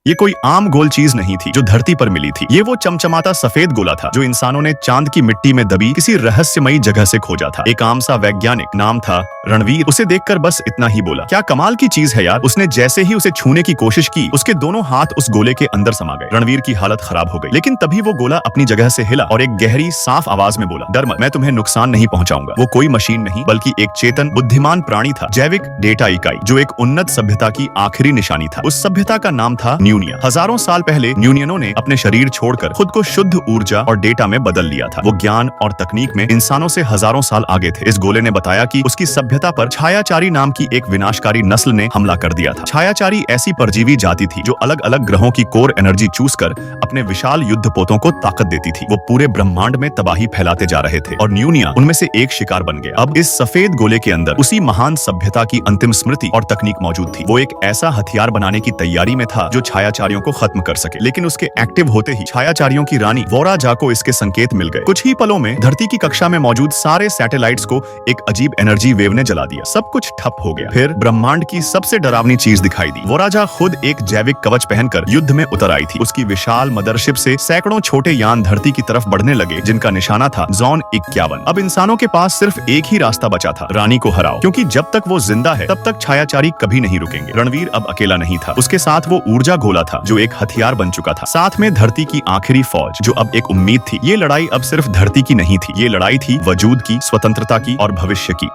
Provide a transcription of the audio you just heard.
ये कोई आम गोल चीज नहीं थी जो धरती पर मिली थी। ये वो चमचमाता सफेद गोला था जो इंसानों ने चांद की मिट्टी में दबी किसी रहस्यमयी जगह से खोजा था। एक आम सा वैज्ञानिक, नाम था रणवीर, उसे देखकर बस इतना ही बोला, क्या कमाल की चीज है यार। उसने जैसे ही उसे छूने की कोशिश की, उसके दोनों हाथ उस गोले के अंदर समा गए। रणवीर की हालत खराब हो गई, लेकिन तभी वो गोला अपनी जगह से हिला और एक गहरी साफ आवाज में बोला, डर मत, मैं तुम्हें नुकसान नहीं पहुंचाऊंगा। वो कोई मशीन नहीं बल्कि एक चेतन बुद्धिमान प्राणी था, जैविक डेटा इकाई, जो एक उन्नत सभ्यता की आखिरी निशानी था। उस सभ्यता का नाम था न्यूनिया। हजारों साल पहले न्यूनियनों ने अपने शरीर छोड़कर खुद को शुद्ध ऊर्जा और डेटा में बदल लिया था। वो ज्ञान और तकनीक में इंसानों से हजारों साल आगे थे। इस गोले ने बताया कि उसकी सभ्यता पर छायाचारी नाम की एक विनाशकारी नस्ल ने हमला कर दिया था। छायाचारी ऐसी परजीवी जाति थी जो अलग अलग ग्रहों की कोर एनर्जी चूस कर अपने विशाल युद्धपोतों को ताकत देती थी। वो पूरे ब्रह्मांड में तबाही फैलाते जा रहे थे और न्यूनिया उनमें से एक शिकार बन गया। अब इस सफेद गोले के अंदर उसी महान सभ्यता की अंतिम स्मृति और तकनीक मौजूद थी। वो एक ऐसा हथियार बनाने की तैयारी में था जो छायाचारियों को खत्म कर सके। लेकिन उसके एक्टिव होते ही छायाचारियों की रानी वोराजा को इसके संकेत मिल गए। कुछ ही पलों में धरती की कक्षा में मौजूद सारे सैटेलाइट्स को एक अजीब एनर्जी वेव ने जला दिया। सब कुछ ठप हो गया। फिर ब्रह्मांड की सबसे डरावनी चीज दिखाई दी। वोराजा खुद एक जैविक कवच पहनकर युद्ध में उतर आई थी। उसकी विशाल मदरशिप से सैकड़ों छोटे यान धरती की तरफ बढ़ने लगे, जिनका निशाना था जोन 51। अब इंसानों के पास सिर्फ एक ही रास्ता बचा था, रानी को हराओ, क्योंकि जब तक वो जिंदा है तब तक छायाचारी कभी नहीं रुकेंगे। रणवीर अब अकेला नहीं था, उसके साथ वो ऊर्जा गोला था जो एक हथियार बन चुका था। साथ में धरती की आखिरी फौज जो अब एक उम्मीद थी। ये लड़ाई अब सिर्फ धरती की नहीं थी, ये लड़ाई थी वजूद की, स्वतंत्रता की और भविष्य की।